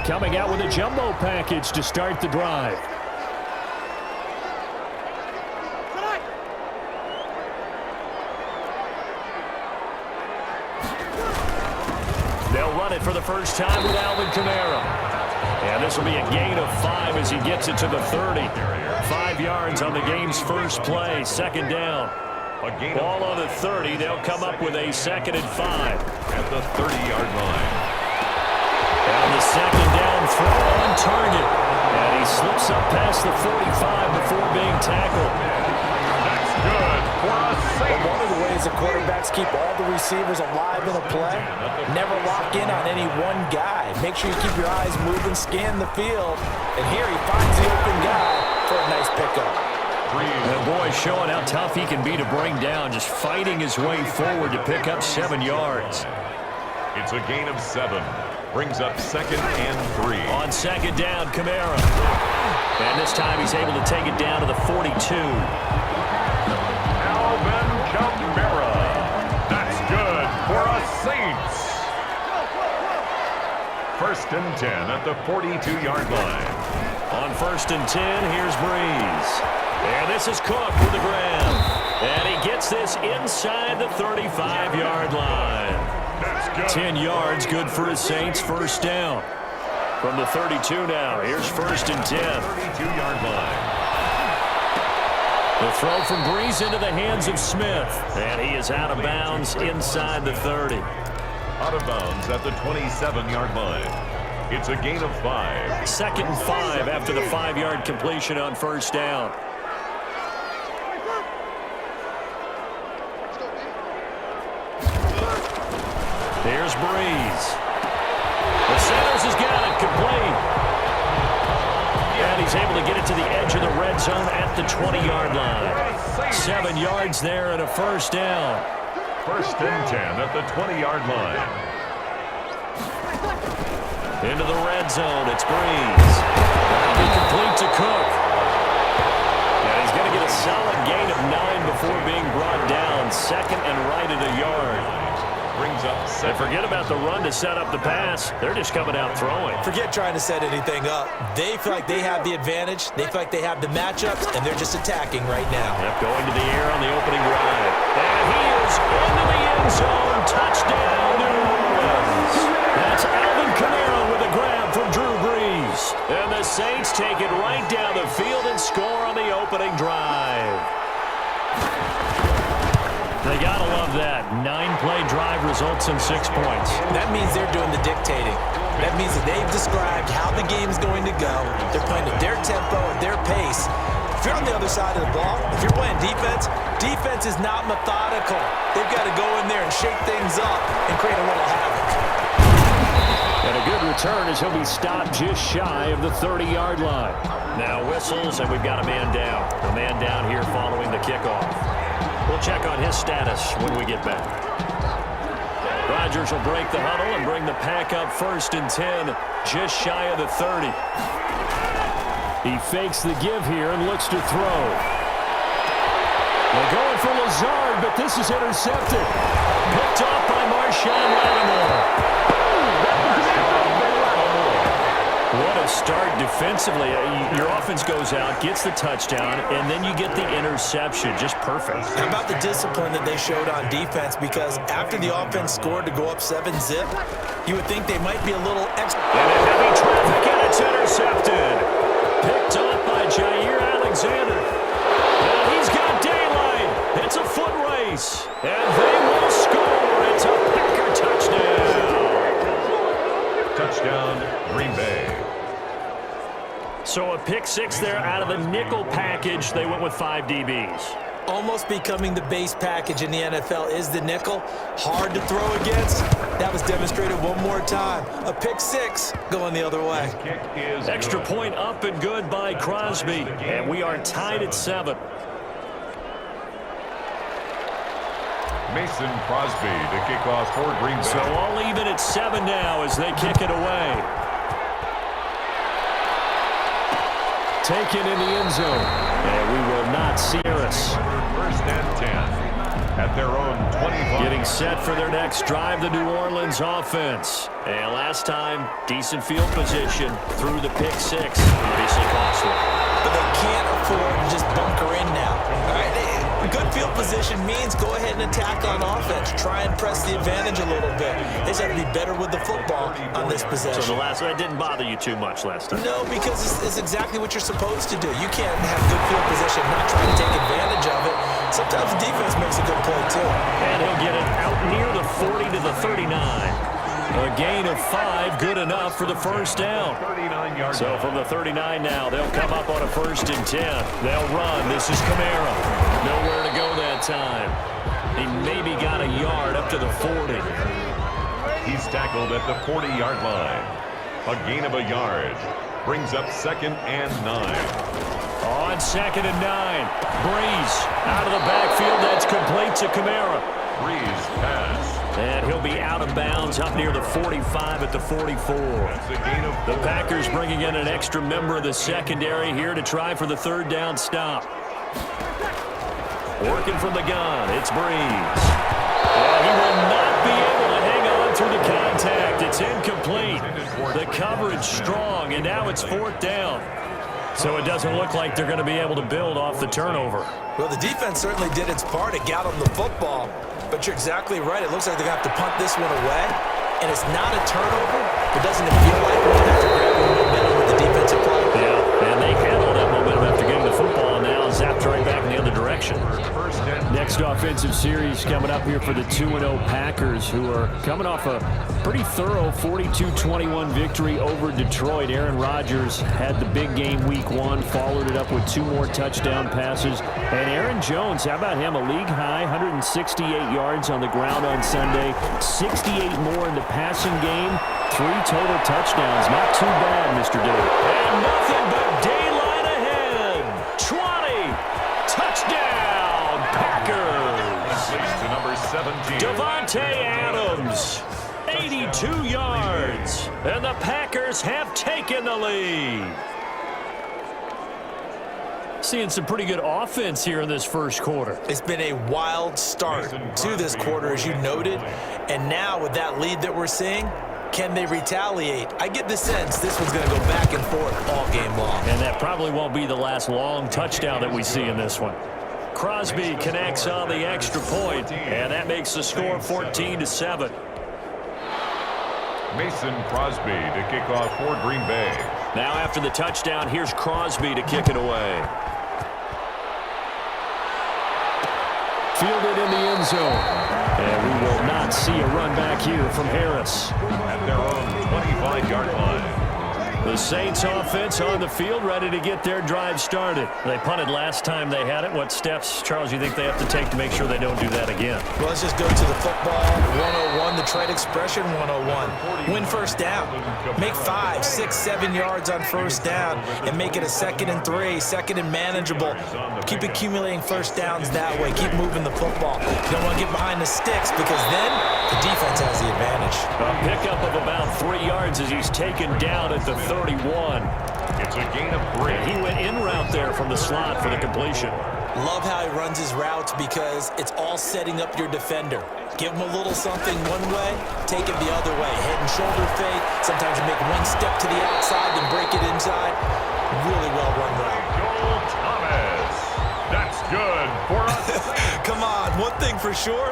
coming out with a jumbo package to start the drive. They'll run it for the first time with Alvin Kamara. And this will be a gain of 5 as he gets it to the 30. 5 yards on the game's first play, second down. Ball on the 30. They'll come up with a 2nd and 5. At the 30-yard line. And the second down throw on target. And he slips up past the 45 before being tackled. That's good for a save. One of the ways the quarterbacks keep all the receivers alive in a play, never lock in on any one guy. Make sure you keep your eyes moving, scan the field. And here he finds the open guy for a nice pickup. And boy, showing how tough he can be to bring down, just fighting his way forward to pick up 7 yards. It's a gain of 7. Brings up 2nd and 3. On second down, Kamara. And this time he's able to take it down to the 42. Alvin Kamara. That's good for a Saints. 1st and 10 at the 42-yard line. On 1st and 10, here's Breeze. And this is Cook with the grab. And he gets this inside the 35-yard line. That's good. 10 yards, good for his Saints, first down. From the 32 now, here's 1st and 10. 32-yard line. The throw from Breeze into the hands of Smith. And he is out of bounds inside the 30. Out of bounds at the 27-yard line. It's a gain of 5. 2nd and 5 after the 5-yard completion on first down. Here's Breeze. The Sanders has got it complete. And he's able to get it to the edge of the red zone at the 20-yard line. 7 yards there and a first down. 1st and 10 at the 20-yard line. Into the red zone, it's Breeze. That'll be complete to Cook. And he's going to get a solid gain of 9 before being brought down. 2nd and right at a yard. Brings up 7. And forget about the run to set up the pass. They're just coming out throwing. Forget trying to set anything up. They feel like they have the advantage. They feel like they have the matchups, and they're just attacking right now. Yep, going to the air on the opening drive. And he is into the end zone. Touchdown, New Orleans. That's Alvin Kamara with a grab from Drew Brees. And the Saints take it right down the field and score on the opening drive. They got to love that. 9-play drive results in 6 points. That means they're doing the dictating. That means that they've described how the game's going to go. They're playing at their tempo, at their pace. If you're on the other side of the ball, if you're playing defense, defense is not methodical. They've got to go in there and shake things up and create a little havoc. And a good return as he'll be stopped just shy of the 30-yard line. Now whistles, and we've got a man down. A man down here following the kickoff. We'll check on his status when we get back. Rodgers will break the huddle and bring the pack up 1st and 10, just shy of the 30. He fakes the give here and looks to throw. They're going for Lazard, but this is intercepted. Picked off by Marshawn Lattimore. What a start defensively. Your offense goes out, gets the touchdown, and then you get the interception. Just perfect. How about the discipline that they showed on defense? Because after the offense scored to go up 7-zip, you would think they might be a little extra. And in heavy traffic, and it's intercepted. Picked off by Jair Alexander. And he's got daylight. It's a foot race. And they will score. It's a Packer touchdown. Touchdown, Green Bay. So a pick 6 there out of the nickel package. They went with 5 DBs. Almost becoming the base package in the NFL is the nickel. Hard to throw against. That was demonstrated one more time. A pick 6 going the other way. Kick is Extra good. point up and good by Crosby. And we are tied at 7. Mason Crosby to kick off for Green Bay. So all even at 7 now as they kick it away. Taken in the end zone. And we will not see Harris. 1st and 10. at their own 25. Getting set for their next drive, the New Orleans offense. And last time, decent field position through the pick six. Obviously costly. But they can't afford to just bunker in now. All right, good field position means go ahead and attack on offense. Try and press the advantage a little bit. They just have to be better with the football on this possession. So that didn't bother you too much last time? No, because it's exactly what you're supposed to do. You can't have good field position, not try to take advantage of it. Sometimes the defense makes a good play, too. And he'll get it out near the 40 to the 39. A gain of 5, good enough for the first down. So from the 39 now, they'll come up on a 1st and 10. They'll run. This is Kamara. Nowhere to go that time. He maybe got a yard up to the 40. He's tackled at the 40-yard line. A gain of a yard. Brings up 2nd and 9. On 2nd and 9. Breeze out of the backfield. That's complete to Kamara. Breeze pass. And he'll be out of bounds up near the 45 at the 44. The Packers bringing in an extra member of the secondary here to try for the 3rd down stop. Working from the gun, it's Breeze. And he will not be able to hang on through the contact. It's incomplete. The coverage strong, and now it's 4th down. So it doesn't look like they're going to be able to build off the turnover. Well, the defense certainly did its part. It got them the football. But you're exactly right. It looks like they're going to have to punt this one away. And it's not a turnover, but doesn't it feel like one after grabbing momentum with the defensive play? Yeah, and they handled that momentum after getting the football, and now zapped right back in the other direction. Next offensive series coming up here for the 2-0 Packers, who are coming off a pretty thorough 42-21 victory over Detroit. Aaron Rodgers had the big game week 1, followed it up with 2 more touchdown passes. And Aaron Jones, how about him? A league-high 168 yards on the ground on Sunday, 68 more in the passing game, 3 total touchdowns. Not too bad, Mr. D. And nothing but daylight ahead. 20. Touchdown, Packers. To number 17. Devontae Adams, 82 yards. And the Packers have taken the lead. Seeing some pretty good offense here in this first quarter. It's been a wild start to this quarter, as you noted. And now with that lead that we're seeing, can they retaliate? I get the sense this one's going to go back and forth all game long. And that probably won't be the last long touchdown that we see in this one. Crosby connects on the extra point, and that makes the score 14-7. Mason Crosby to kick off for Green Bay. Now after the touchdown, here's Crosby to kick it away. Fielded in the end zone. And we will not see a run back here from Harris. At their own 25-yard line. The Saints offense on the field, ready to get their drive started. They punted last time they had it. What steps, Charles, you think they have to take to make sure they don't do that again? Well, let's just go to the football 101, the trade expression 101. Win first down. Make 5, 6, 7 yards on first down and make it a 2nd and 3, 2nd and manageable. Keep accumulating first downs that way. Keep moving the football. You don't want to get behind the sticks because then the defense has the advantage. A pickup of about 3 yards as he's taken down at the 31. It's a gain of 3. He went in route there from the slot for the completion. Love how he runs his routes because it's all setting up your defender. Give him a little something one way, take it the other way. Head and shoulder fake. Sometimes you make one step to the outside, then break it inside. Really well run route. Joel Thomas. That's good for us. Come on, one thing for sure.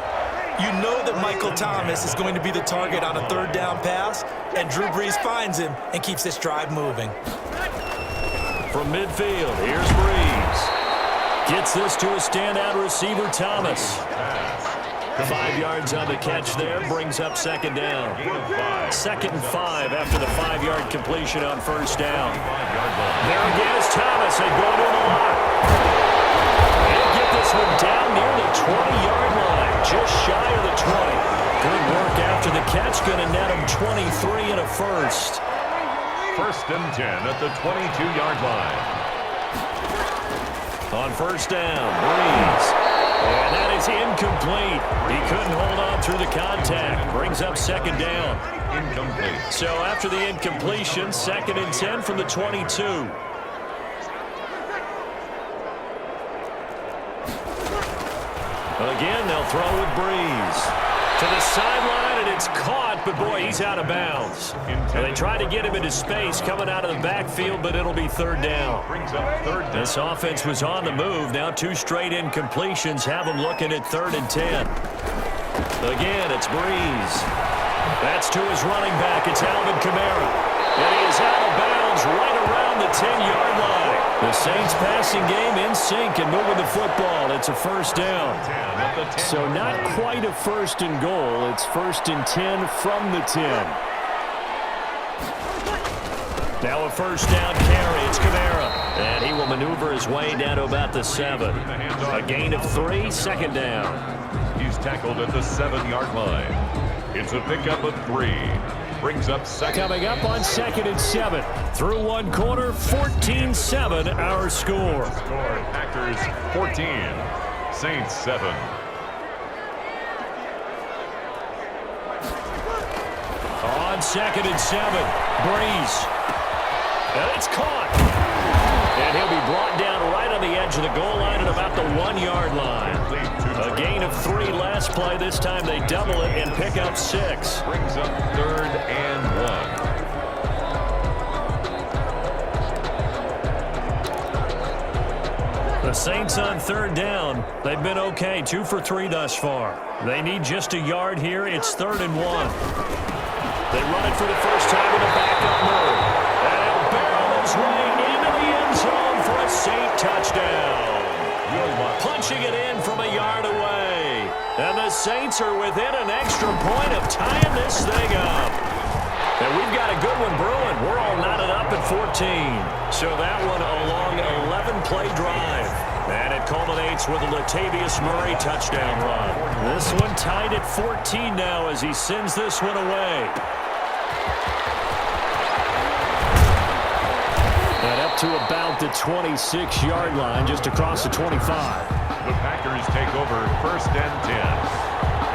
You know that Michael Thomas is going to be the target on a 3rd down pass, and Drew Brees finds him and keeps this drive moving. From midfield, here's Brees. Gets this to a standout receiver, Thomas. 5 yards on the catch there, brings up 2nd down. 2nd and 5 after the 5-yard completion on first down. There again is Thomas. They go to the line. And get this one down near the 20-yard line, just shy of the 20. Good work after the catch, going to net him 23 and a first. 1st and 10 at the 22-yard line. On first down, Breeze. And that is incomplete. He couldn't hold on through the contact. Brings up 2nd down. Incomplete. So after the incompletion, 2nd and 10 from the 22. Again, they'll throw with Breeze. To the sideline, and it's caught, but boy, he's out of bounds. And they tried to get him into space coming out of the backfield, but it'll be third down. This offense was on the move. Now 2 straight incompletions have them looking at 3rd and 10. Again, it's Breeze. That's to his running back. It's Alvin Kamara. And he is out of bounds right around the 10-yard line. The Saints passing game in sync and moving the football. It's a first down. So not quite a 1st and goal. It's 1st and 10 from the 10. Now a first down carry. It's Kamara. And he will maneuver his way down to about the 7. A gain of 3, 2nd down. He's tackled at the 7-yard line. It's a pickup of 3. Brings up second. Coming up on 2nd and 7. Through one quarter, 14-7 our score. Packers 14, Saints 7. On 2nd and 7, Breeze. And it's caught. And he'll be brought down right on the edge of the goal line at about the 1-yard line. A gain of 3 last play. This time they double it and pick up 6. Brings up 3rd and 1. The Saints on 3rd down. They've been okay, 2 for 3 thus far. They need just a yard here. It's 3rd and 1. They run it for the first time in a backup move. And he'll barrel his way into the end zone for a Saint touchdown. Punching it in from a yard away. And the Saints are within an extra point of tying this thing up. And we've got a good one brewing. We're all knotted up at 14. So that one a long 11-play drive. And it culminates with a Latavius Murray touchdown run. This one tied at 14 now as he sends this one away. And up to about the 26-yard line, just across the 25. The Packers take over 1st and 10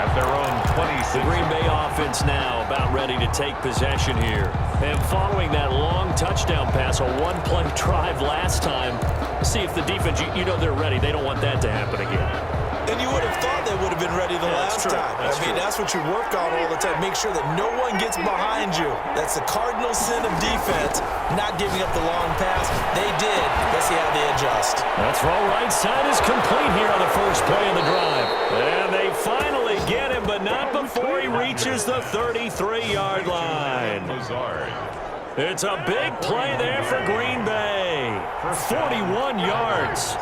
at their own 26. The Green Bay offense now about ready to take possession here. And following that long touchdown pass, a 1-play drive last time, see if the defense, you know they're ready. They don't want that to happen again. And you would have thought they would have been ready the last time. That's what you work on all the time. Make sure that no one gets behind you. That's the cardinal sin of defense, not giving up the long pass. They did. Let's see how they adjust. That's throw right side is complete here on the first play of the drive. And they finally get him, but not before he reaches the 33-yard line. It's a big play there for Green Bay. 41 yards.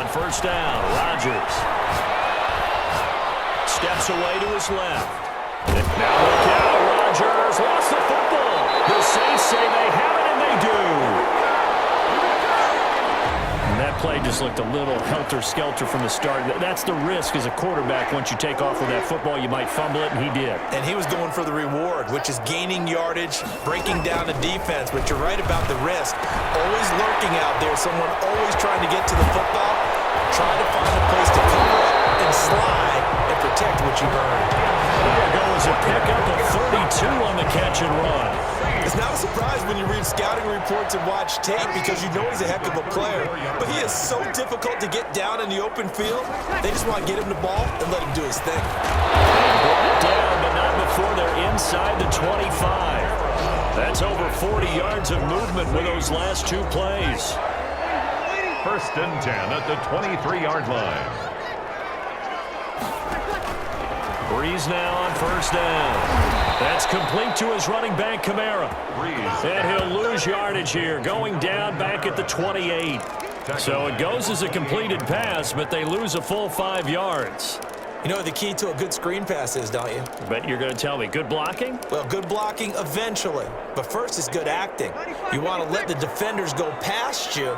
First down, Rodgers steps away to his left. Now look out, Rodgers lost the football. The Saints say they have it, and they do. And that play just looked a little helter-skelter from the start. That's the risk as a quarterback. Once you take off with that football, you might fumble it, and he did. And he was going for the reward, which is gaining yardage, breaking down the defense. But you're right about the risk. Always lurking out there, someone always trying to get to the football. Try to find a place to cover up and slide and protect what you've earned. There goes a pickup of 32 on the catch and run. It's not a surprise when you read scouting reports and watch tape because you know he's a heck of a player. But he is so difficult to get down in the open field. They just want to get him the ball and let him do his thing. Brought down, but not before they're inside the 25. That's over 40 yards of movement with those last 2 plays. 1st and 10 at the 23-yard line. Breeze now on first down. That's complete to his running back, Kamara. And he'll lose yardage here, going down back at the 28. So it goes as a completed pass, but they lose a full 5 yards. You know what the key to a good screen pass is, don't you? Bet you're going to tell me. Good blocking? Well, good blocking eventually. But first is good acting. You want to let the defenders go past you,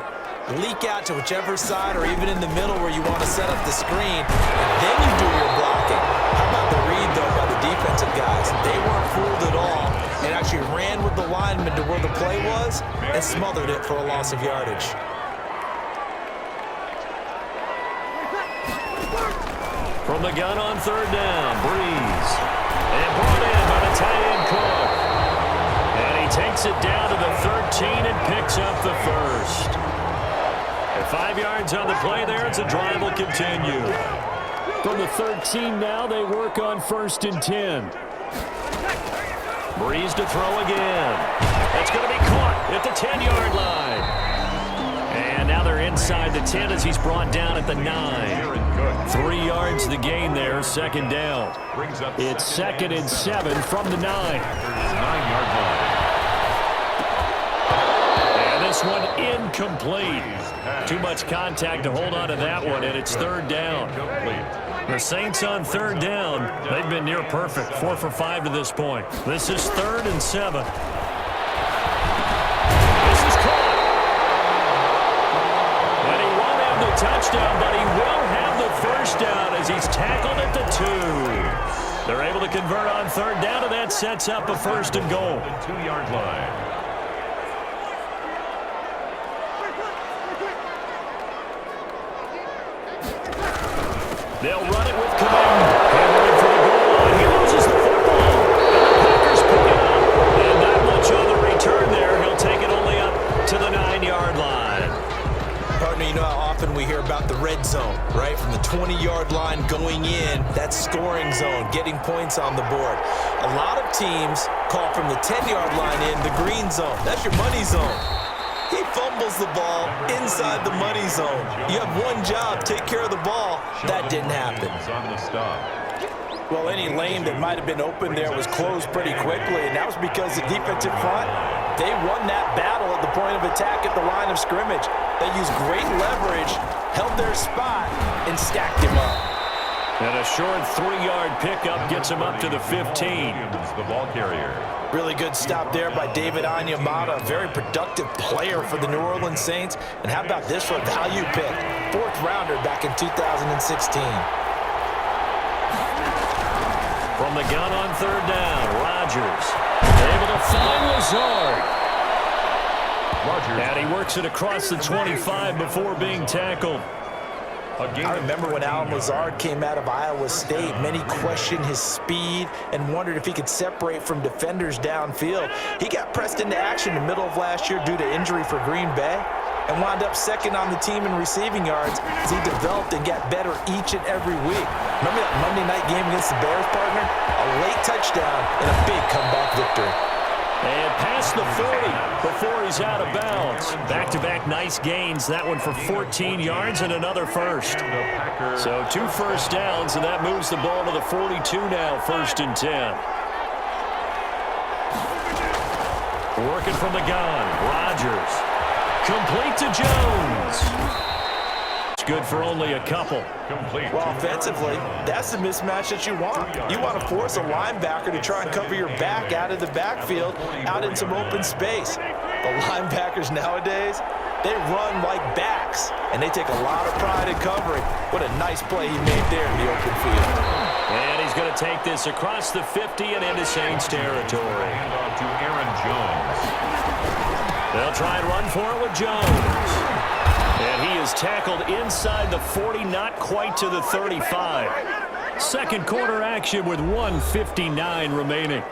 leak out to whichever side or even in the middle where you want to set up the screen, and then you do your blocking. How about the read, though, by the defensive guys? They weren't fooled at all and actually ran with the lineman to where the play was and smothered it for a loss of yardage. From the gun on third down, Breeze. And brought in by the the tight end Cook. And he takes it down to the 13 and picks up the first. And 5 yards on the play there as the drive will continue. From the 13 now, they work on 1st and 10. Breeze to throw again. That's going to be caught at the 10-yard line. And now they're inside the 10 as he's brought down at the 9. 3 yards the gain there, 2nd down. It's 2nd and 7 from the 9. 9-yard line. And this one incomplete. Too much contact to hold on to that one, and it's 3rd down. The Saints on 3rd down. They've been near perfect, 4 for 5 to this point. This is 3rd and 7. This is caught. And he won't have the touchdown, but he will have the first down as he's tackled at the 2. They're able to convert on 3rd down, and that sets up a 1st and goal. 2-yard line. They'll run it with command. Heading for the goal line. He loses the football. And the Packers pick it up. And not much on the return there. He'll take it only up to the 9-yard line. Partner, you know how often we hear about the red zone, right? From the 20-yard line going in, that scoring zone, getting points on the board. A lot of teams call from the 10-yard line in the green zone. That's your money zone. He fumbles the ball inside the money zone. You have one job, take care of the ball. That didn't happen. On the stop. Well, any lane that might have been open there was closed pretty quickly, and that was because the defensive front, they won that battle at the point of attack at the line of scrimmage. They used great leverage, held their spot, and stacked him up. And a short 3-yard pickup gets him up to the 15. The ball carrier. Really good stop there by David Onyemata, a very productive player for the New Orleans Saints. And how about this for a value pick? 4th rounder back in 2016. From the gun on 3rd down, Rodgers able to find Lazard. And he works it across the 25 before being tackled. I remember when Alan Lazard came out of Iowa State, many questioned his speed and wondered if he could separate from defenders downfield. He got pressed into action in the middle of last year due to injury for Green Bay and wound up 2nd on the team in receiving yards as he developed and got better each and every week. Remember that Monday night game against the Bears, partner? A late touchdown and a big comeback victory. And past the 40 before he's out of bounds. Back-to-back nice gains. That one for 14 yards and another first. So 2 first downs, and that moves the ball to the 42 now, 1st and 10. Working from the gun. Rodgers. Complete to Jones. Good for only a couple. Complete. Well, offensively, that's the mismatch that you want. You want to force a linebacker to try and cover your back out of the backfield, out in some open space. The linebackers nowadays, they run like backs, and they take a lot of pride in covering. What a nice play he made there in the open field. And he's going to take this across the 50 and into Saints territory. Hand off to Aaron Jones. They'll try and run for it with Jones. And he is tackled inside the 40, not quite to the 35. 2nd quarter action with 1:59 remaining.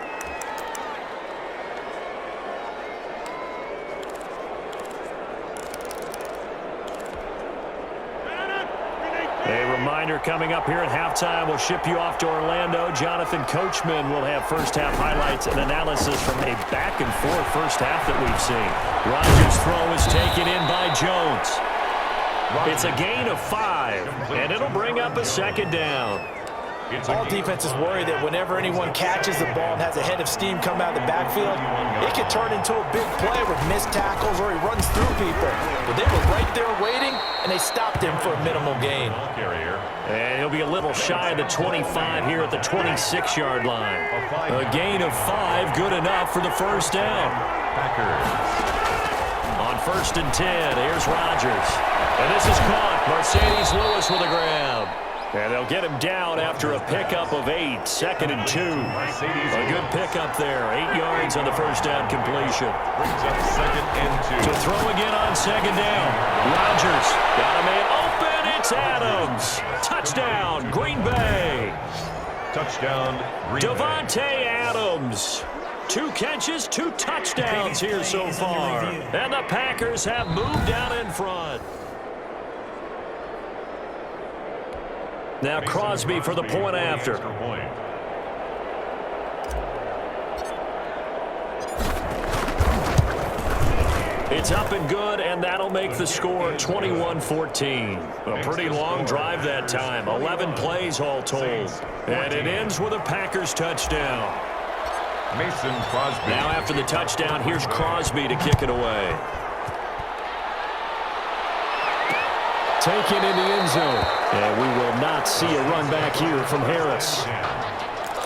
A reminder coming up here at halftime. We'll ship you off to Orlando. Jonathan Coachman will have first-half highlights and analysis from a back-and-forth first half that we've seen. Rodgers' throw is taken in by Jones. It's a gain of 5, and it'll bring up a 2nd down. All defenses worry that whenever anyone catches the ball and has a head of steam come out of the backfield, it can turn into a big play with missed tackles or he runs through people. But they were right there waiting, and they stopped him for a minimal gain. And he'll be a little shy of the 25 here at the 26-yard line. A gain of 5, good enough for the first down. On 1st and 10, here's Rodgers. And this is caught. Mercedes Lewis with a grab. And they'll get him down after a pickup of 8, 2nd and 2. A good pickup there, 8 yards on the first down completion. Brings up 2nd and 2. To throw again on 2nd down. Rodgers got a man open. It's Adams. Touchdown, Green Bay. Touchdown, Green Bay. Davante Adams. 2 catches, 2 touchdowns here so far. And the Packers have moved down in front. Now Crosby for the point after. It's up and good, and that'll make the score 21-14. A pretty long drive that time, 11 plays all told. And it ends with a Packers touchdown. Mason Crosby. Now after the touchdown, here's Crosby to kick it away. Taken in the end zone. And we will not see a run back here from Harris.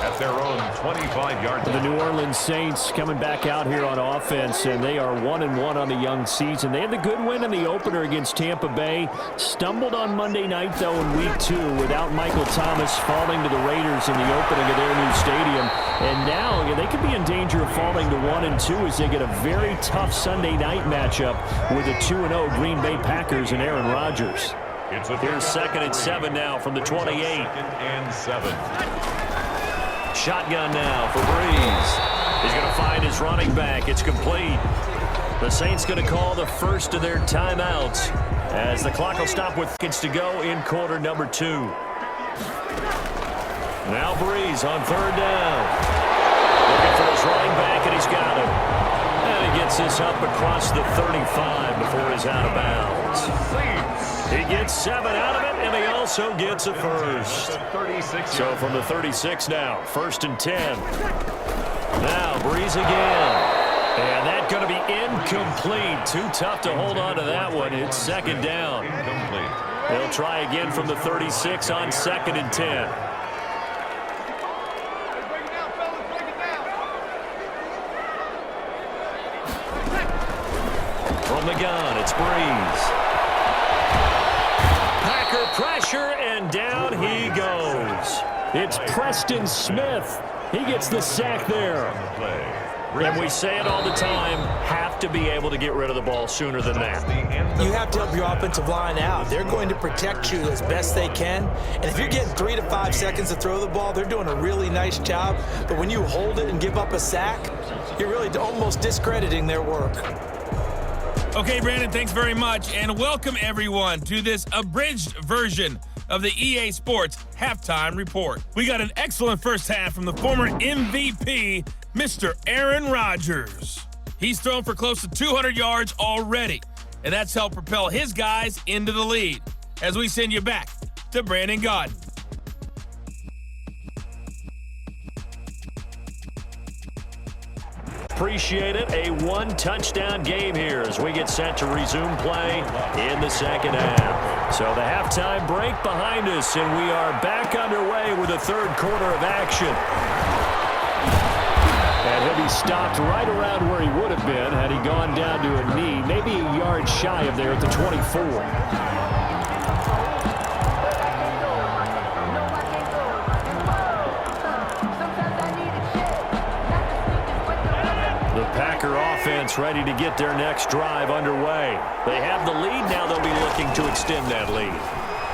At their own 25-yard line. The New Orleans Saints coming back out here on offense, and they are 1-1 on the young season. They had the good win in the opener against Tampa Bay. Stumbled on Monday night, though, in Week 2 without Michael Thomas falling to the Raiders in the opening of their new stadium. And now they could be in danger of falling to 1-2 as they get a very tough Sunday night matchup with the 2-0 Green Bay Packers and Aaron Rodgers. Here's 2nd and 7 now from the 28. 2nd and 7. Shotgun now for Breeze. He's going to find his running back. It's complete. The Saints going to call the first of their timeouts as the clock will stop with seconds to go in quarter number 2. Now Breeze on 3rd down. Looking for his running back, and he's got him. And he gets this up across the 35 before he's out of bounds. He gets 7 out of it, and he also gets a first. So from the 36 now, 1st and 10. Now Breeze again. And that's going to be incomplete. Too tough to hold on to that one. It's 2nd down. They'll try again from the 36 on 2nd and 10. From the gun, it's Breeze. Pressure, and down he goes. It's Preston Smith. He gets the sack there. And we say it all the time, have to be able to get rid of the ball sooner than that. You have to help your offensive line out. They're going to protect you as best they can. And if you're getting 3 to 5 seconds to throw the ball, they're doing a really nice job. But when you hold it and give up a sack, you're really almost discrediting their work. Okay, Brandon, thanks very much, and welcome everyone to this abridged version of the EA Sports Halftime Report. We got an excellent first half from the former MVP, Mr. Aaron Rodgers. He's thrown for close to 200 yards already, and that's helped propel his guys into the lead. As we send you back to Brandon Gaudin. Appreciate it. A 1-touchdown game here as we get set to resume play in the 2nd half. So the halftime break behind us, and we are back underway with the 3rd quarter of action. And he'll be stopped right around where he would have been had he gone down to a knee, maybe a yard shy of there at the 24. Packer offense ready to get their next drive underway. They have the lead. Now they'll be looking to extend that lead.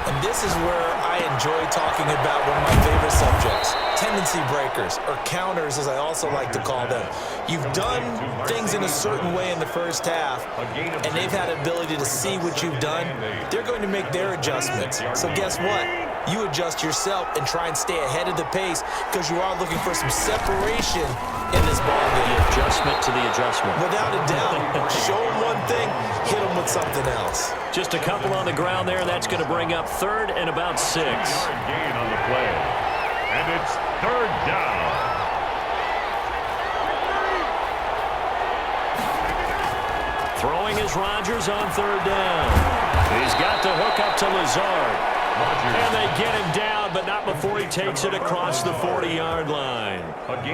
And this is where I enjoy talking about one of my favorite subjects, tendency breakers, or counters as I also like to call them. You've done things in a certain way in the first half, and they've had an ability to see what you've done. They're going to make their adjustments. So guess what? You adjust yourself and try and stay ahead of the pace because you are looking for some separation in this ball game. The adjustment to the adjustment. Without a doubt. Show them one thing, hit them with something else. Just a couple on the ground there. That's going to bring up 3rd and about 6. Gain on the play. And it's 3rd down. Throwing is Rodgers on 3rd down. He's got to hook up to Lazard. And they get him down, but not before he takes it across the 40-yard line.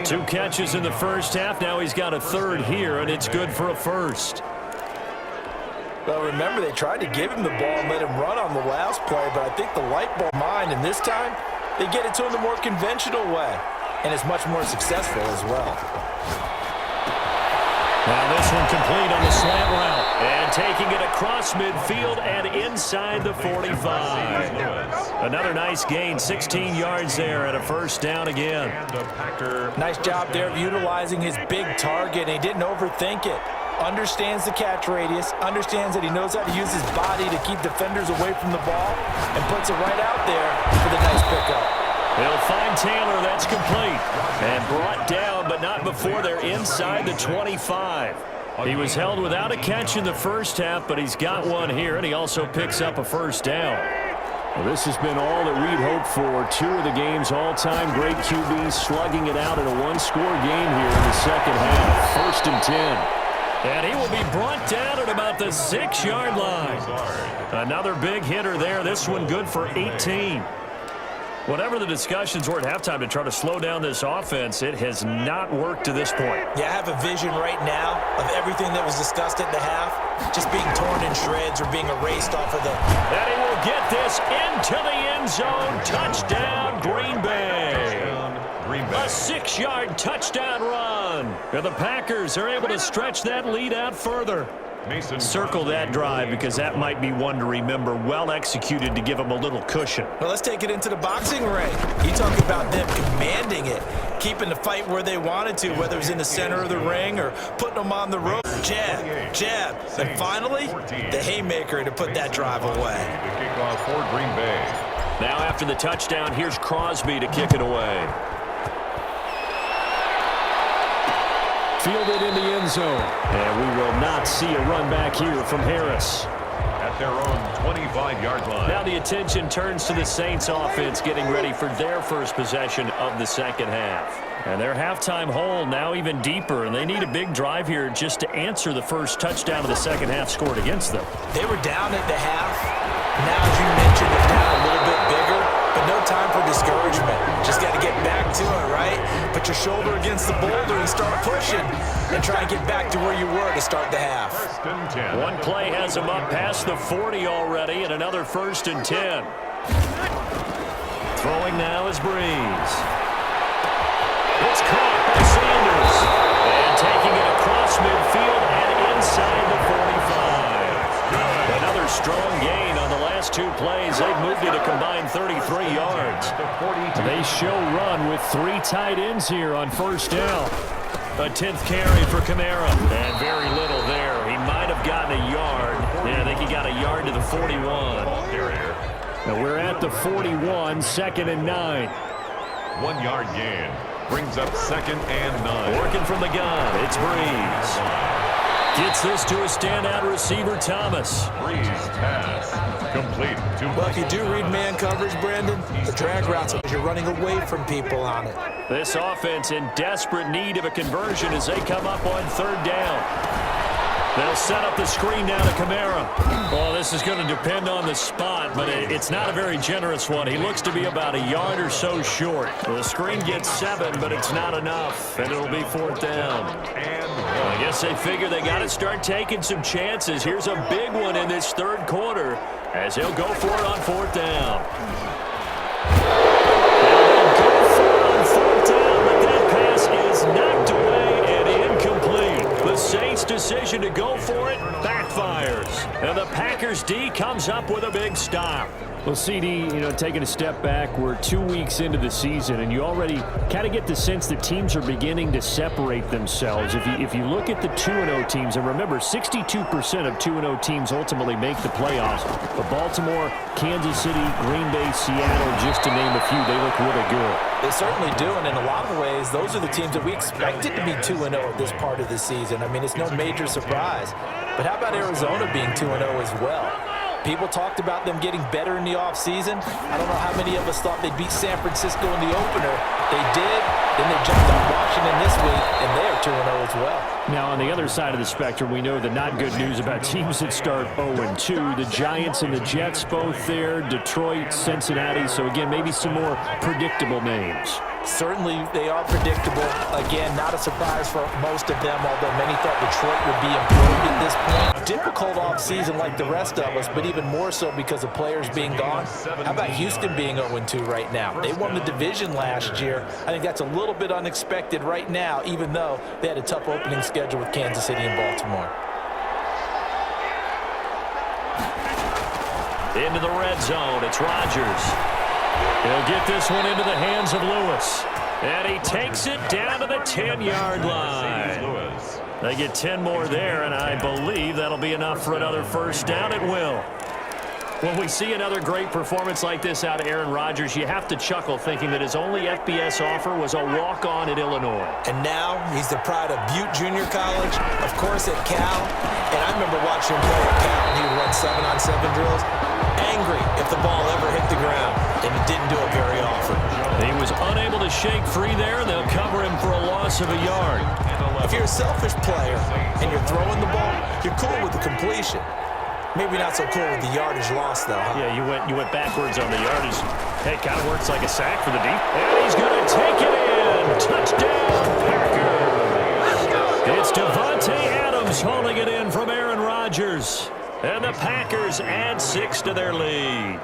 2 catches in the first half. Now he's got a 3rd here, and it's good for a first. Well, remember, they tried to give him the ball and let him run on the last play, but I think the light bulb mind, and this time, they get it to him the more conventional way, and it's much more successful as well. Now this one complete on the slant route. And taking it across midfield and inside the 45. Another nice gain, 16 yards there and a first down again. Nice job there of utilizing his big target, and he didn't overthink it. Understands the catch radius, understands that he knows how to use his body to keep defenders away from the ball, and puts it right out there for the nice pickup. They'll find Taylor. That's complete. And brought down, but not before they're inside the 25. He was held without a catch in the first half, but he's got one here, and he also picks up a first down. Well, this has been all that we'd hoped for. Two of the game's all-time great QBs slugging it out in a one-score game here in the second half. First and 10. And he will be brought down at about the 6-yard line. Another big hitter there. This one good for 18. Whatever the discussions were at halftime to try to slow down this offense, it has not worked to this point. Yeah, I have a vision right now of everything that was discussed at the half just being torn in shreds or being erased off of the... And he will get this into the end zone. Touchdown, Green Bay. A 6-yard touchdown run. And the Packers are able to stretch that lead out further. Circle that drive because that might be one to remember. Well executed to give them a little cushion. Well, let's take it into the boxing ring. You talk about them commanding it, keeping the fight where they wanted to, whether it was in the center of the ring or putting them on the rope. Jab, jab, and finally, the haymaker to put that drive away. The kickoff for Green Bay. Now after the touchdown, here's Crosby to kick it away. Fielded in the end zone. And we will not see a run back here from Harris. At their own 25-yard line. Now the attention turns to the Saints offense getting ready for their first possession of the second half. And their halftime hole now even deeper, and they need a big drive here just to answer the first touchdown of the second half scored against them. They were down at the half. Now, as you mentioned, they're down a little bit bigger, but no time for discouragement. Just got to get back to it, right? Put your shoulder against the boulder and start pushing and try and get back to where you were to start the half. One play has them up past the 40 already, and another first and 10. Throwing now is Breeze. It's caught by Sanders. And taking it across midfield and inside the 45. Another strong gain on the last two plays. They've moved it a combined 33 yards. They show run with three tight ends here on first down. A 10th carry for Kamara. And very little there. He might have gotten a yard. Yeah, I think he got a yard to the 41. Now we're at the 41, 2nd and 9. 1 yard gain. Brings up 2nd and 9. Working from the gun, it's Breeze. Gets this to a standout receiver, Thomas. Breeze pass. Complete. Well, if you do read man coverage, Brandon, the drag routes, you're running away from people on it. This offense in desperate need of a conversion as they come up on third down. They'll set up the screen now to Kamara. Well, this is going to depend on the spot, but it's not a very generous one. He looks to be about a yard or so short. The screen gets 7, but it's not enough, and it'll be 4th down. I guess they figure they got to start taking some chances. Here's a big one in this third quarter as he'll go for it on 4th down. They'll go for it on 4th down, but that pass is knocked away and incomplete. The Saints' decision to go for it backfires. And the Packers D comes up with a big stop. Well, CD, taking a step back, we're 2 weeks into the season, and you already kind of get the sense that teams are beginning to separate themselves. If you look at the 2-0 teams, and remember, 62% of 2-0 teams ultimately make the playoffs. But Baltimore, Kansas City, Green Bay, Seattle, just to name a few, they look really good. They certainly do, and in a lot of ways, those are the teams that we expected to be 2-0 at this part of the season. I mean, it's no major surprise. But how about Arizona being 2-0 as well? People talked about them getting better in the offseason. I don't know how many of us thought they'd beat San Francisco in the opener. They did. Then they jumped on Washington this week, and they are 2-0 as well. Now, on the other side of the spectrum, we know the not good news about teams that start 0-2. The Giants and the Jets both there. Detroit, Cincinnati. So, again, maybe some more predictable names. Certainly, they are predictable. Again, not a surprise for most of them, although many thought Detroit would be improved at this point. Difficult offseason like the rest of us, but even more so because of players being gone. How about Houston being 0-2 right now? They won the division last year. I think that's a little bit unexpected right now, even though they had a tough opening schedule with Kansas City and Baltimore. Into the red zone. It's Rodgers. He'll get this one into the hands of Lewis. And he takes it down to the 10-yard line. They get 10 more there, and I believe that'll be enough for another first down. It will. When we see another great performance like this out of Aaron Rodgers, you have to chuckle thinking that his only FBS offer was a walk-on at Illinois. And now he's the pride of Butte Junior College, of course at Cal. And I remember watching him play at Cal, and he would run 7-on-7 drills, angry if the ball ever hit the ground, and he didn't do it very often. He was unable to shake free there. They'll cover him for a loss of a yard. If you're a selfish player and you're throwing the ball, you're cool with the completion. Maybe not so cool with the yardage loss, though, huh? Yeah, you went backwards on the yardage. Hey, kind of works like a sack for the deep. And he's going to take it in. Touchdown, Packers. It's Davante Adams holding it in from Aaron Rodgers. And the Packers add 6 to their lead.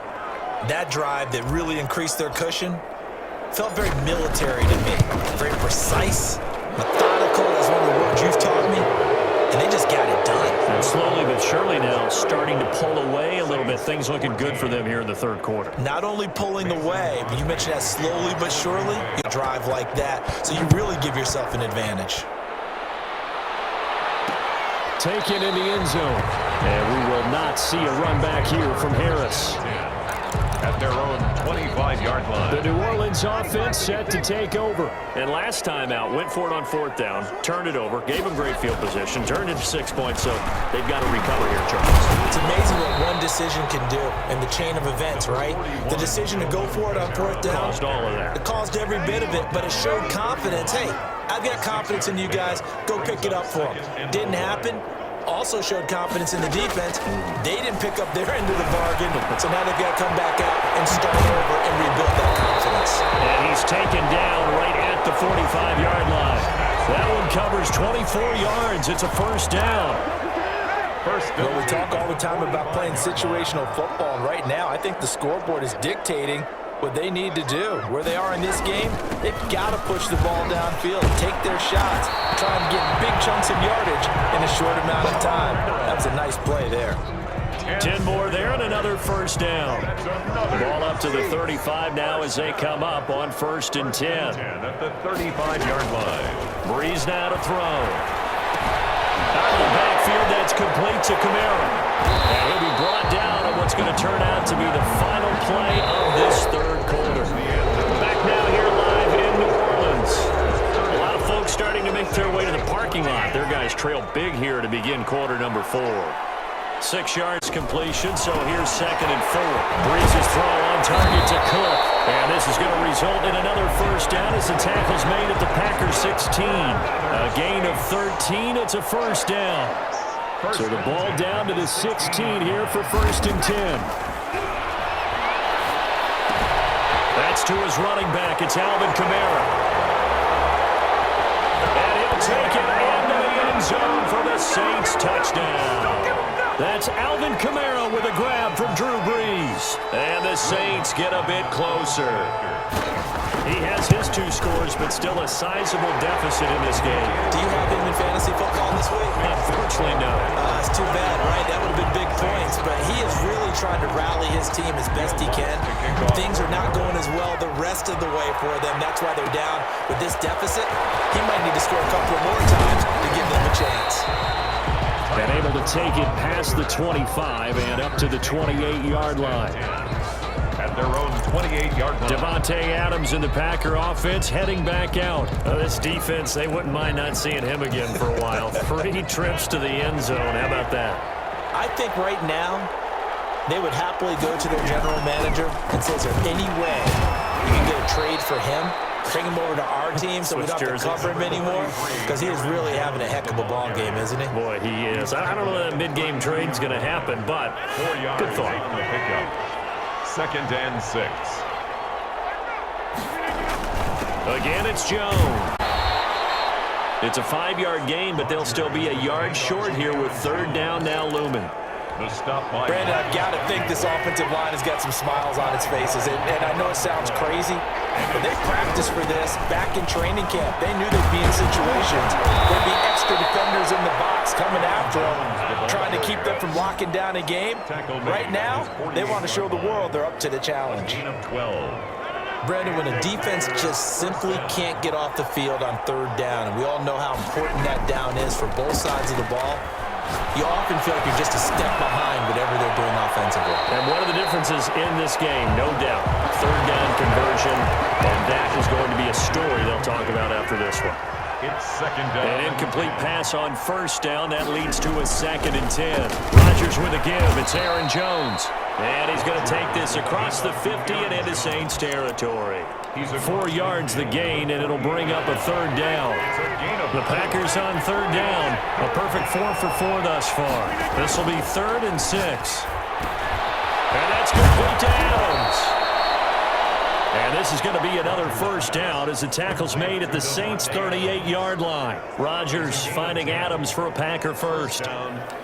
That drive that really increased their cushion felt very military to me. Very precise, methodical is one of the words you've taught me. And they just got it done. And slowly but surely now starting to pull away a little bit. Things looking good for them here in the third quarter. Not only pulling away, but you mentioned that slowly but surely, you drive like that, so you really give yourself an advantage. Taken in the end zone. And we will not see a run back here from Harris. At their own 25-yard line. The New Orleans offense set to take over. And last time out, went for it on 4th down, turned it over, gave them great field position, turned it to 6 points, so they've got to recover here, Charles. It's amazing what one decision can do in the chain of events, right? The decision to go for it on 4th down. Caused all of that. It caused every bit of it, but it showed confidence. Hey, I've got confidence in you guys. Go pick it up for them. Didn't happen. Also showed confidence in the defense. They didn't pick up their end of the bargain, so now they've got to come back out and start over and rebuild that confidence. And he's taken down right at the 45-yard line. That one covers 24 yards. It's a first down. Well, we talk all the time about playing situational football, and right now I think the scoreboard is dictating what they need to do. Where they are in this game, they've got to push the ball downfield, take their shots, try and get big chunks of yardage in a short amount of time. That was a nice play there. 10 more there and another first down. Ball up to the 35 now as they come up on 1st and 10. At the 35-yard line. Breeze now to throw. Out of the backfield, that's complete to Kamara. And he'll be brought down on what's going to turn out to be the final play of this third quarter. Back now here live in New Orleans. A lot of folks starting to make their way to the parking lot. Their guys trail big here to begin quarter number 4. 6 yards completion, so here's 2nd and 4. Breeze's throw on target to Cook. And this is going to result in another first down as the tackle's made at the Packers 16. A gain of 13, it's a first down. So the ball down to the 16 here for 1st and 10. That's to his running back. It's Alvin Kamara. And he'll take it into the end zone for the Saints touchdown. That's Alvin Kamara with a grab from Drew Brees. And the Saints get a bit closer. He has his 2 scores, but still a sizable deficit in this game. Do you have him in fantasy football this week? Unfortunately, no. It's too bad, right? That would have been big points, but he is really trying to rally his team as best he can. Things are not going as well the rest of the way for them. That's why they're down with this deficit. He might need to score a couple more times to give them a chance. And able to take it past the 25 and up to the 28-yard line. At their own 28-yard line. Davante Adams in the Packer offense heading back out. This defense, they wouldn't mind not seeing him again for a while. 3 trips to the end zone. How about that? I think right now they would happily go to their general manager and say, is there any way you can get a trade for him? Bring him over to our team so we don't have to cover him anymore? Because he is really having a heck of a ball game, isn't he? Boy, he is. I don't know that mid-game trade's going to happen, but 4 yards good thought. on the pickup. 2nd and 6. Again, it's Jones. It's a 5-yard gain, but they'll still be a yard short here with 3rd down now looming. The stop by Brandon, I've got to think this offensive line has got some smiles on its faces. And I know it sounds crazy, but they practiced for this back in training camp. They knew they'd be in situations. There'd be extra defenders in the box coming after them, trying to keep them from locking down a game. Right now, they want to show the world they're up to the challenge. 12. Brandon, when a defense just simply can't get off the field on third down, and we all know how important that down is for both sides of the ball, you often feel like you're just a step behind whatever they're doing offensively. And one of the differences in this game, no doubt, third down conversion, and that is going to be a story they'll talk about after this one. It's second down. An incomplete pass on first down. That leads to a 2nd and 10. Rodgers with a give. It's Aaron Jones. And he's going to take this across the 50 and into Saints territory. 4 yards the gain, and it'll bring up a third down. The Packers on third down. A perfect 4 for 4 thus far. This will be 3rd and 6. And that's complete to Adams. And this is going to be another first down as the tackle's made at the Saints' 38-yard line. Rodgers finding Adams for a Packer first.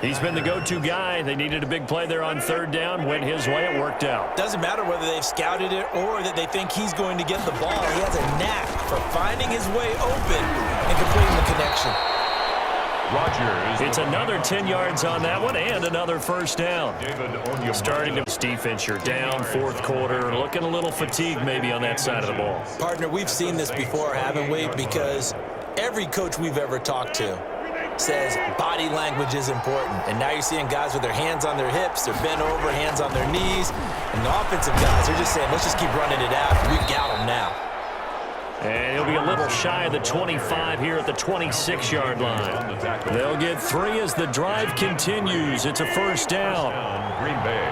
He's been the go-to guy. They needed a big play there on third down. Went his way. It worked out. Doesn't matter whether they've scouted it or that they think he's going to get the ball. He has a knack for finding his way open and completing the connection. Rodgers. It's another 10 yards on that one and another first down. Starting to defense, you're down 4th quarter. Looking a little fatigued maybe on that side of the ball. Partner, we've seen this before, haven't we? Because every coach we've ever talked to says body language is important. And now you're seeing guys with their hands on their hips, they're bent over, hands on their knees. And the offensive guys, they're just saying, let's just keep running it out. We got them now. And he'll be a little shy of the 25 here at the 26-yard line. They'll get 3 as the drive continues. It's a first down. Green Bay.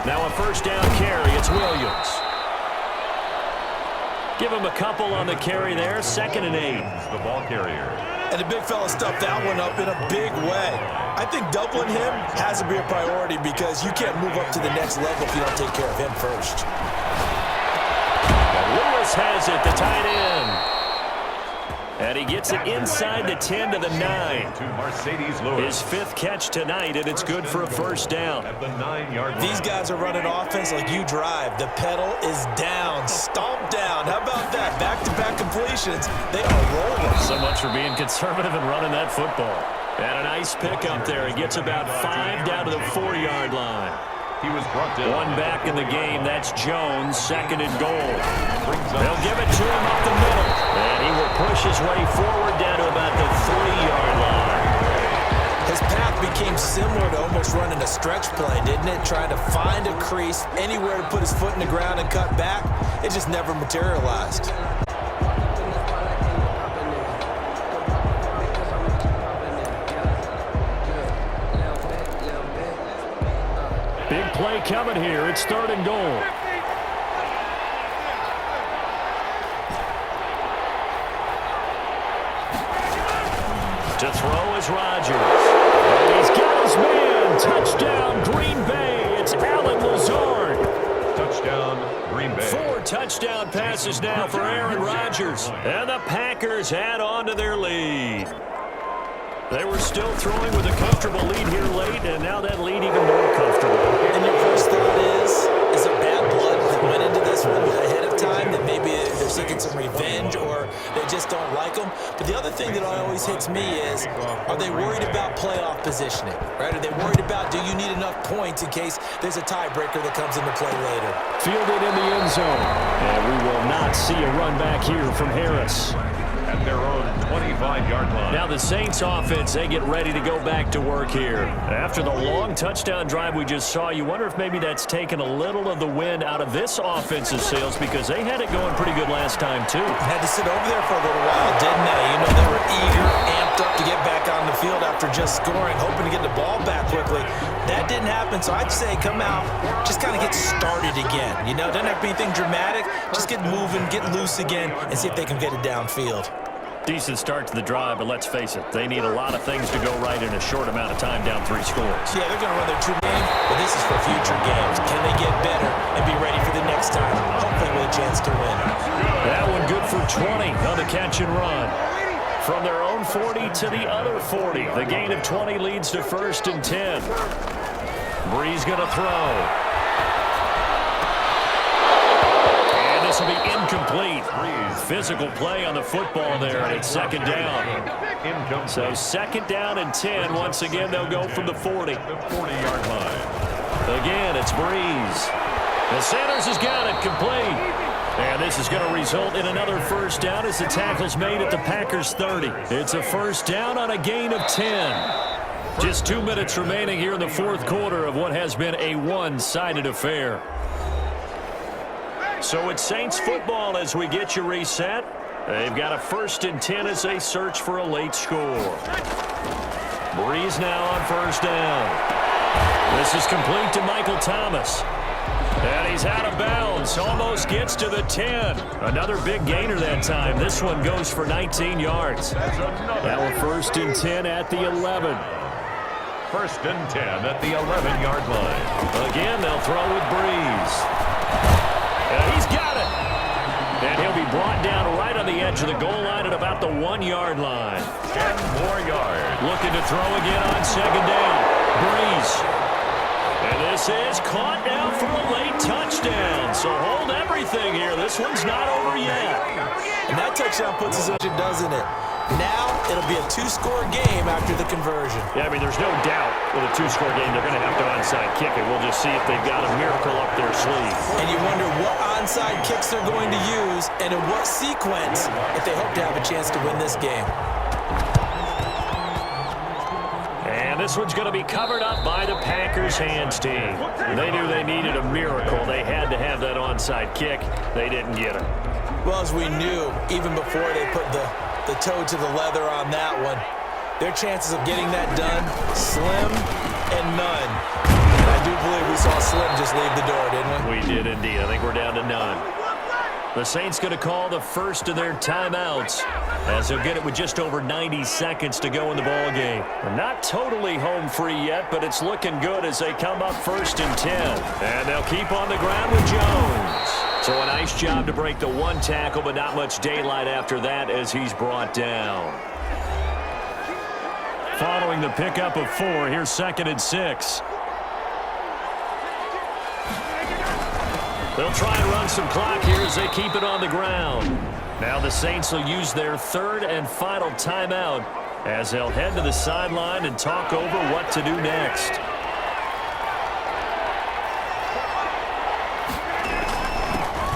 Now a first down carry. It's Williams. Give him a couple on the carry there. 2nd and 8. The ball carrier. And the big fella stuffed that one up in a big way. I think doubling him has to be a priority because you can't move up to the next level if you don't take care of him first. Lewis has it, the tight end. And he gets it inside the 10 to the 9. To Mercedes Lewis. His 5th catch tonight, and it's good for a first down. At the 9-yard line. These guys are running offense like you drive. The pedal is down, stomp down. How about that? Back-to-back completions. They are rolling. So much for being conservative and running that football. And a nice pick up there. He gets about 5 down to the 4-yard line. He was brought down. 1 back in the game. That's Jones, 2nd and goal. They'll give it to him up the middle. And he will push his way forward down to about the 3-yard line. His path became similar to almost running a stretch play, didn't it? Trying to find a crease, anywhere to put his foot in the ground and cut back. It just never materialized. Big play coming here. It's 3rd and goal. To throw is Rodgers. And he's got his man. Touchdown, Green Bay. It's Allen Lazard. Touchdown, Green Bay. 4 touchdown passes now for Aaron Rodgers. And the Packers add on to their lead. They were still throwing with a comfortable lead here late, and now that lead even more comfortable. And your first thought is it bad blood that went into this one ahead of time, that maybe they're seeking some revenge or they just don't like them? But the other thing that always hits me is, are they worried about playoff positioning, right? Are they worried about, do you need enough points in case there's a tiebreaker that comes into play later? Fielded in the end zone. And we will not see a run back here from Harris. At their own 25-yard line. Now the Saints offense, they get ready to go back to work here. After the long touchdown drive we just saw, you wonder if maybe that's taken a little of the wind out of this offensive sails because they had it going pretty good last time too. Had to sit over there for a little while, didn't they? You know, they were eager, amped up to get back on the field after just scoring, hoping to get the ball back quickly. That didn't happen, so I'd say come out, just kind of get started again. You know, doesn't have to be anything dramatic. Just get moving, get loose again, and see if they can get it downfield. Decent start to the drive, but let's face it, they need a lot of things to go right in a short amount of time down 3 scores. Yeah, they're going to run their true game, but this is for future games. Can they get better and be ready for the next time? Hopefully with a chance to win. That one good for 20 on the catch and run. from their own 40 to the other 40. The gain of 20 leads to 1st and 10. Breeze going to throw. And this will be incomplete. Physical play on the football there, and it's 2nd down. So 2nd down and 10. Once again, they'll go from the 40. The 40-yard line. Again, it's Breeze. And Sanders has got it complete. And this is going to result in another 1st down as the tackle's made at the Packers' 30. It's a 1st down on a gain of 10. Just 2 minutes remaining here in the 4th quarter of what has been a one-sided affair. So it's Saints football as we get you reset. They've got a 1st and 10 as they search for a late score. Breeze now on 1st down. This is complete to Michael Thomas. And he's out of bounds. Almost gets to the 10. Another big gainer that time. This one goes for 19 yards. Now a 1st and 10 at the 11. 1st and 10 at the 11-yard line. Again, they'll throw with Breeze. And he's got it. And he'll be brought down right on the edge of the goal line at about the 1-yard line. 10 more yards. Looking to throw again on 2nd down. Breeze. And this is caught now for a late touchdown. So hold everything here. This one's not over yet. And that touchdown puts us in, doesn't it? Now it'll be a 2-score game after the conversion. Yeah, I mean, there's no doubt with a 2-score game they're going to have to onside kick it. We'll just see if they've got a miracle up their sleeve. And you wonder what onside kicks they're going to use and in what sequence if they hope to have a chance to win this game. And this one's going to be covered up by the Packers hands team. They knew they needed a miracle. They had to have that onside kick. They didn't get it. Well, as we knew, even before they put the toe to the leather on that one, their chances of getting that done, slim and none. And I do believe we saw Slim just leave the door, didn't we? We did indeed. I think we're down to none. The Saints going to call the first of their timeouts as they'll get it with just over 90 seconds to go in the ball game. They're not totally home free yet, but it's looking good as they come up 1st and 10. And they'll keep on the ground with Jones. So a nice job to break the 1 tackle, but not much daylight after that as he's brought down. Following the pickup of 4, here's 2nd and 6. They'll try and run some clock here as they keep it on the ground. Now the Saints will use their 3rd and final timeout as they'll head to the sideline and talk over what to do next.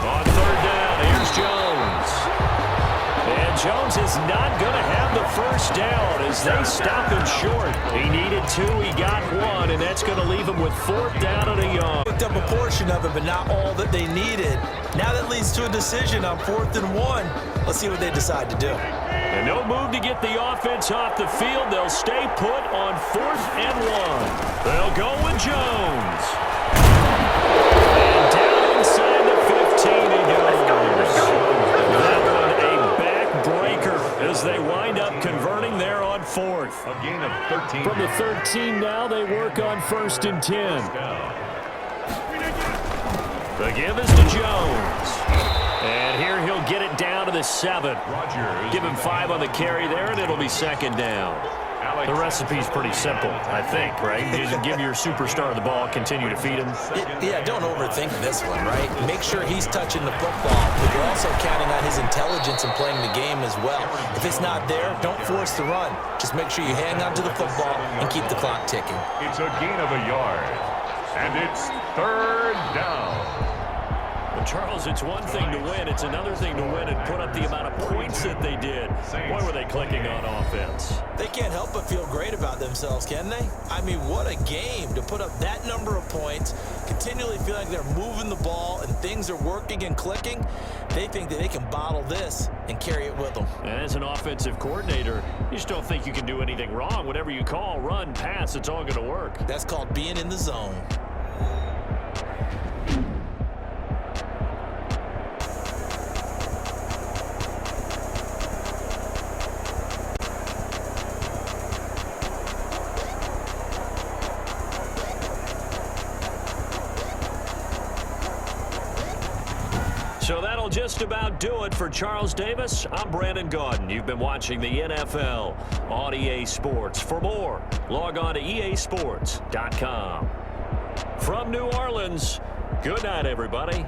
On 3rd down, here's Jones. And Jones is not going to have the 1st down as they stop him short. He needed 2, he got 1, and that's going to leave him with 4th down and a yard. Picked up a portion of it, but not all that they needed. Now that leads to a decision on 4th and 1. Let's see what they decide to do. And no move to get the offense off the field. They'll stay put on 4th and 1. They'll go with Jones. And down inside the 15 he goes. That one a backbreaker as they wind up converting there on 4th. A gain of 13. From the 13 now, they work on 1st and 10. The give is to Jones. And here he'll get it down to the 7. Rodgers. Give him 5 on the carry there, and it'll be 2nd down. The recipe's pretty simple, I think, right? You just give your superstar the ball, continue to feed him. Yeah, don't overthink this one, right? Make sure he's touching the football, but you're also counting on his intelligence and playing the game as well. If it's not there, don't force the run. Just make sure you hang on to the football and keep the clock ticking. It's a gain of a yard. And it's 3rd down. Well, Charles, it's one thing to win. It's another thing to win and put up the amount of points that they did. Boy, were they clicking on offense. They can't help but feel great about themselves, can they? I mean, what a game to put up that number of points, continually feel like they're moving the ball and things are working and clicking. They think that they can bottle this and carry it with them. And as an offensive coordinator, you just don't think you can do anything wrong. Whatever you call, run, pass, it's all going to work. That's called being in the zone. So that'll just about do it for Charles Davis. I'm Brandon Gaudin. You've been watching the NFL on EA Sports. For more, log on to easports.com. From New Orleans, good night, everybody.